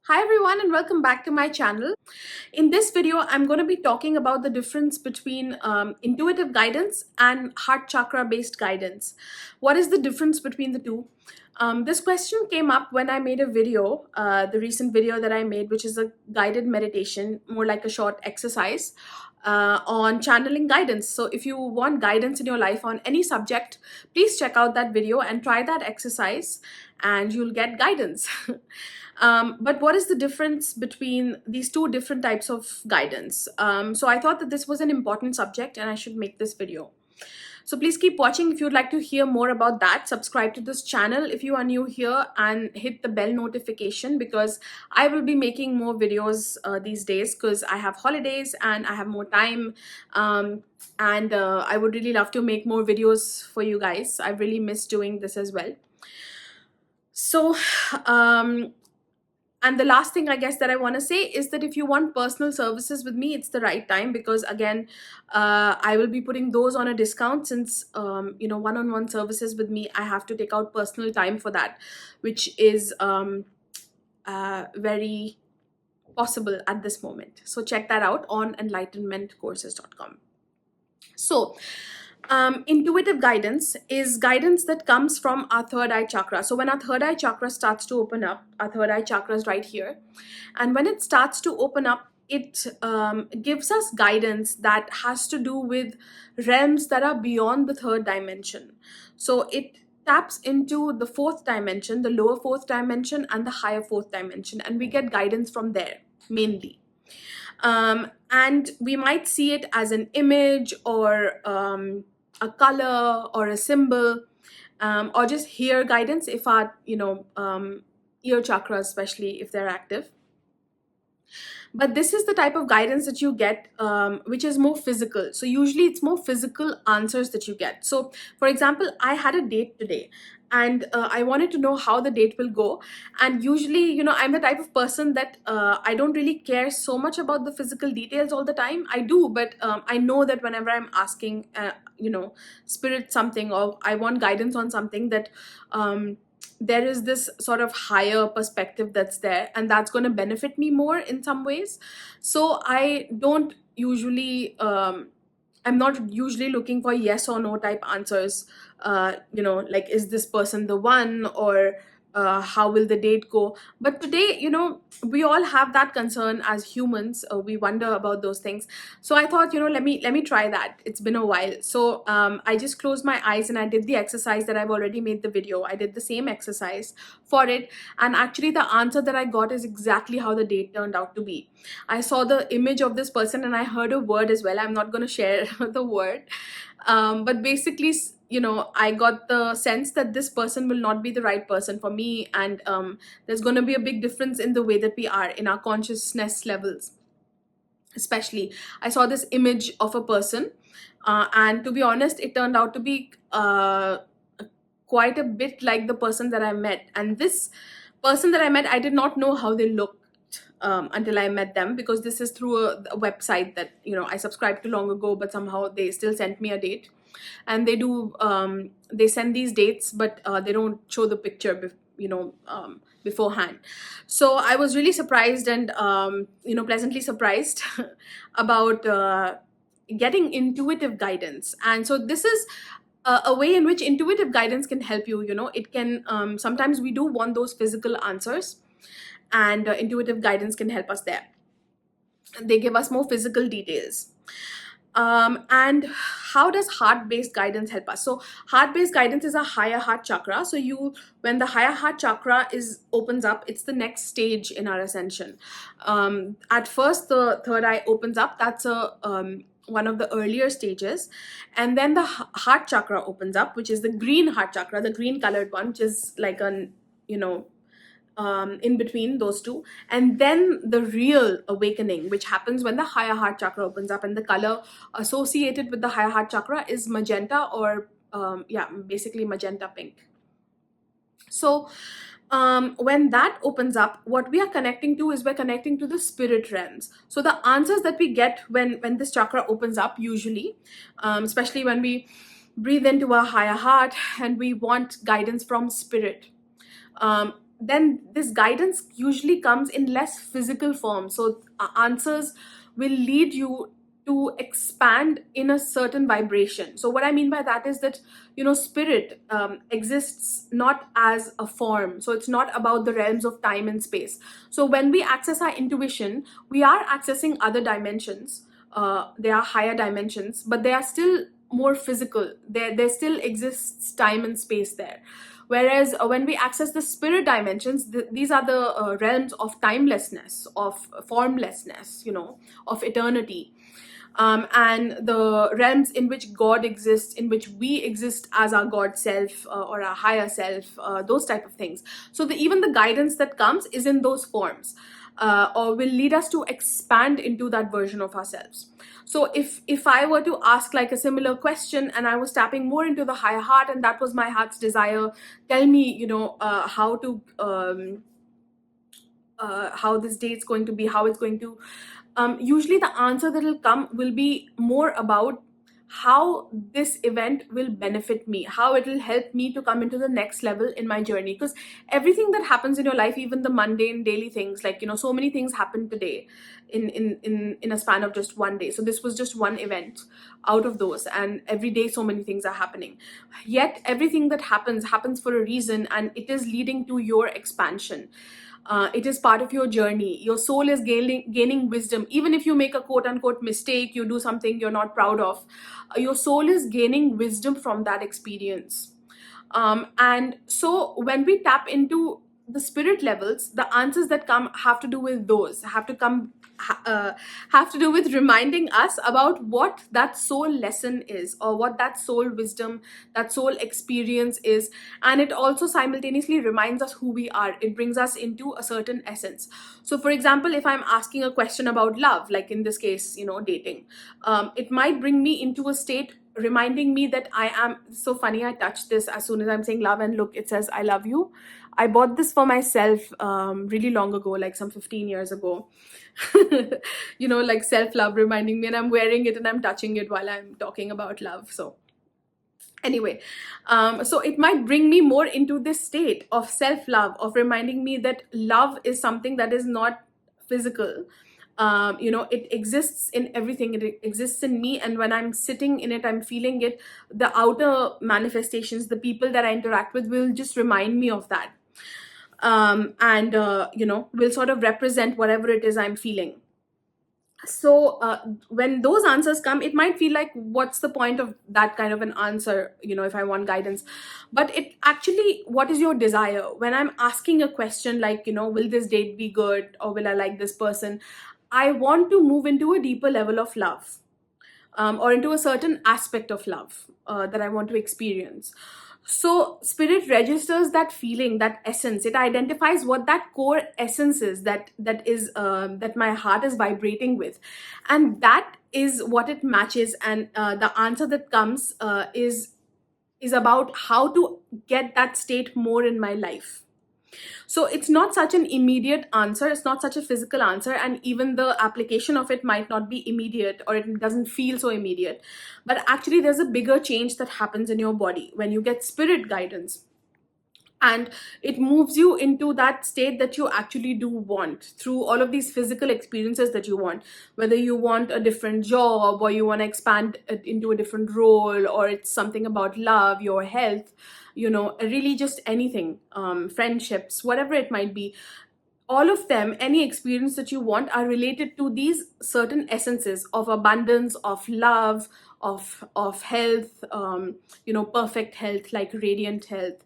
Hi everyone and welcome back to my channel. In this video, I'm going to be talking about the difference between intuitive guidance and heart chakra based guidance. What is the difference between the two? This question came up when I made a video, the recent video that I made, which is a guided meditation, more like a short exercise on channeling guidance. So if you want guidance in your life on any subject, please check out that video and try that exercise and you'll get guidance. But what is the difference between these two different types of guidance? So I thought that this was an important subject and I should make this video. So please keep watching if you'd like to hear more about that. Subscribe to this channel if you are new here and hit the bell notification because I will be making more videos these days because I have holidays and I have more time. And I would really love to make more videos for you guys. I really miss doing this as well. So, and the last thing I guess that I want to say is that if you want personal services with me, it's the right time because again, I will be putting those on a discount since one-on-one services with me, I have to take out personal time for that, which is very possible at this moment. So check that out on enlightenmentcourses.com. So intuitive guidance is guidance that comes from our third eye chakra. So when our third eye chakra starts to open up, our third eye chakra is right here, and when it starts to open up, it gives us guidance that has to do with realms that are beyond the third dimension. So it taps into the fourth dimension, the lower fourth dimension and the higher fourth dimension, and we get guidance from there mainly. And we might see it as an image or a color or a symbol, or just hear guidance if our ear chakra, especially if they're active. But this is the type of guidance that you get, which is more physical. So usually it's more physical answers that you get. So for example, I had a date today and I wanted to know how the date will go. And usually, I'm the type of person that I don't really care so much about the physical details all the time. I do, but I know that whenever I'm asking spirit something, or I want guidance on something, that there is this sort of higher perspective that's there and that's going to benefit me more in some ways. So I don't usually I'm not usually looking for yes or no type answers, like is this person the one, or how will the date go. But today, we all have that concern as humans. We wonder about those things. So I thought, let me try that. It's been a while. So I just closed my eyes and I did the exercise that I've already made the video. I did the same exercise for it, and actually the answer that I got is exactly how the date turned out to be. I saw the image of this person and I heard a word as well. I'm not going to share the word, but basically, I got the sense that this person will not be the right person for me, and there's going to be a big difference in the way that we are in our consciousness levels. Especially, I saw this image of a person, and to be honest, it turned out to be quite a bit like the person that I met. And this person that I met, I did not know how they looked until I met them, because this is through a website that I subscribed to long ago, but somehow they still sent me a date. And they send these dates, but they don't show the picture beforehand. So I was really surprised and pleasantly surprised about getting intuitive guidance. And so this is a way in which intuitive guidance can help you. It can sometimes we do want those physical answers, and intuitive guidance can help us there. They give us more physical details. And how does heart-based guidance help us? So heart-based guidance is a higher heart chakra. So when the higher heart chakra opens up, it's the next stage in our ascension. At first, the third eye opens up. That's one of the earlier stages, and then the heart chakra opens up, which is the green heart chakra, the green colored one, which is like an in between those two. And then the real awakening, which happens when the higher heart chakra opens up, and the color associated with the higher heart chakra is magenta, or basically magenta pink. So when that opens up, what we are connecting to is we're connecting to the spirit realms. So the answers that we get when this chakra opens up, usually, especially when we breathe into our higher heart and we want guidance from spirit, then this guidance usually comes in less physical form. So answers will lead you to expand in a certain vibration. So what I mean by that is that, spirit exists not as a form. So it's not about the realms of time and space. So when we access our intuition, we are accessing other dimensions. They are higher dimensions, but they are still more physical. There still exists time and space there. Whereas when we access the spirit dimensions, these are the realms of timelessness, of formlessness, of eternity, and the realms in which God exists, in which we exist as our God self, or our higher self, those type of things. So even the guidance that comes is in those forms, or will lead us to expand into that version of ourselves. So if I were to ask like a similar question, and I was tapping more into the higher heart, and that was my heart's desire, tell me, how this day is going to be, how it's going to, usually the answer that will come will be more about how this event will benefit me, how it will help me to come into the next level in my journey. Because everything that happens in your life, even the mundane daily things, like, so many things happen today in a span of just one day. So this was just one event out of those, and every day so many things are happening. Yet everything that happens for a reason, and it is leading to your expansion. It is part of your journey. Your soul is gaining wisdom. Even if you make a quote unquote mistake, you do something you're not proud of, your soul is gaining wisdom from that experience. And so when we tap into the spirit levels, the answers that come have to do with those, have to do with reminding us about what that soul lesson is, or what that soul wisdom, that soul experience is. And it also simultaneously reminds us who we are. It brings us into a certain essence. So for example, if I'm asking a question about love, like in this case, dating, it might bring me into a state reminding me that I am so funny. I touched this as soon as I'm saying love, and look, it says I love you. I bought this for myself really long ago, like some 15 years ago. Like self love reminding me, and I'm wearing it and I'm touching it while I'm talking about love. So anyway, so it might bring me more into this state of self love, of reminding me that love is something that is not physical. It exists in everything. It exists in me, and when I'm sitting in it, I'm feeling it. The outer manifestations, the people that I interact with, will just remind me of that, and will sort of represent whatever it is I'm feeling. So when those answers come, it might feel like, what's the point of that kind of an answer, if I want guidance? But it actually, what is your desire? When I'm asking a question like, will this date be good, or will I like this person, I want to move into a deeper level of love, or into a certain aspect of love that I want to experience. So spirit registers that feeling, that essence. It identifies what that core essence is, that my heart is vibrating with, and that is what it matches. And the answer that comes is about how to get that state more in my life. So it's not such an immediate answer, it's not such a physical answer, and even the application of it might not be immediate, or it doesn't feel so immediate. But actually, there's a bigger change that happens in your body when you get spirit guidance. And it moves you into that state that you actually do want, through all of these physical experiences that you want. Whether you want a different job, or you want to expand it into a different role, or it's something about love, your health, really just anything, friendships, whatever it might be. All of them, any experience that you want, are related to these certain essences of abundance, of love, of health, perfect health, like radiant health,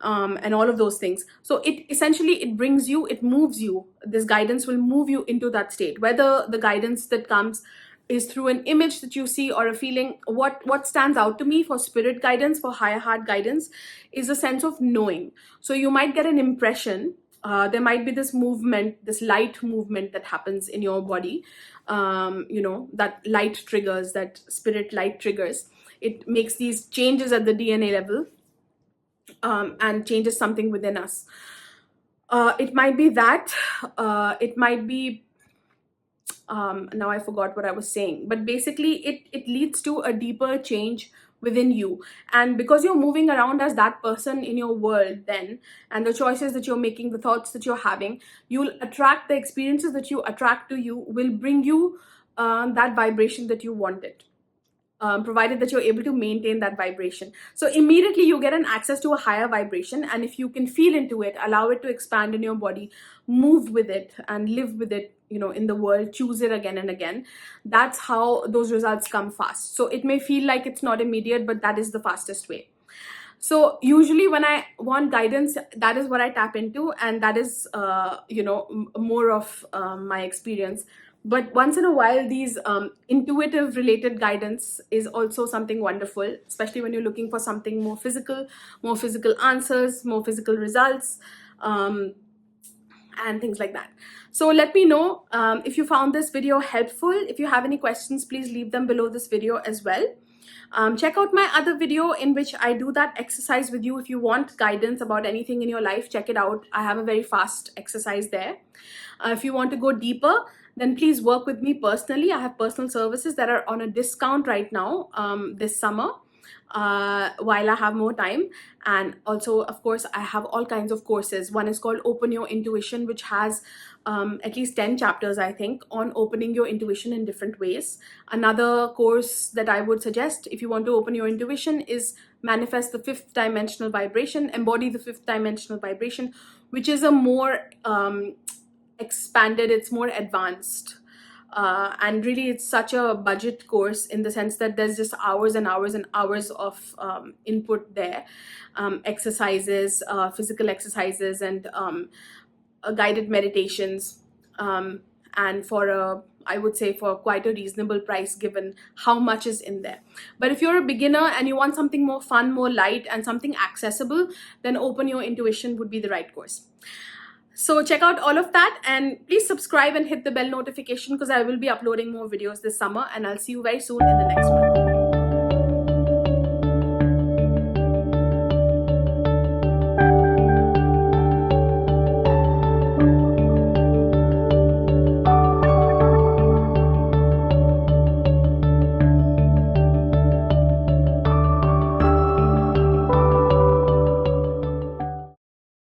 and all of those things. So it essentially, it brings you, it moves you. This guidance will move you into that state. Whether the guidance that comes is through an image that you see, or a feeling, what stands out to me for spirit guidance, for higher heart guidance, is a sense of knowing. So you might get an impression. There might be this movement, this light movement that happens in your body. That light triggers, that spirit light triggers. It makes these changes at the DNA level, and changes something within us. It might be that, it might be, now I forgot what I was saying, but basically it leads to a deeper change within you. And because you're moving around as that person in your world then, and the choices that you're making, the thoughts that you're having, you'll attract the experiences that you attract to you will bring you that vibration that you wanted. Provided that you're able to maintain that vibration. So immediately you get an access to a higher vibration, and if you can feel into it, allow it to expand in your body, move with it and live with it, in the world, choose it again and again. That's how those results come fast. So it may feel like it's not immediate, but that is the fastest way. So usually when I want guidance, that is what I tap into, and that is more of my experience. But once in a while, these intuitive related guidance is also something wonderful, especially when you're looking for something more physical answers, more physical results, and things like that. So let me know if you found this video helpful. If you have any questions, please leave them below this video as well. Check out my other video in which I do that exercise with you. If you want guidance about anything in your life, check it out. I have a very fast exercise there. If you want to go deeper, then please work with me personally. I have personal services that are on a discount right now this summer, while I have more time. And also, of course, I have all kinds of courses. One is called Open Your Intuition, which has at least 10 chapters, I think, on opening your intuition in different ways. Another course that I would suggest if you want to open your intuition is Manifest the Fifth Dimensional Vibration, Embody the Fifth Dimensional Vibration, which is a more expanded, it's more advanced. And really, it's such a budget course in the sense that there's just hours and hours and hours of input there, exercises, physical exercises, and guided meditations, and I would say for quite a reasonable price given how much is in there. But if you're a beginner and you want something more fun, more light, and something accessible, then Open Your Intuition would be the right course. So check out all of that, and please subscribe and hit the bell notification, because I will be uploading more videos this summer, and I'll see you very soon in the next one.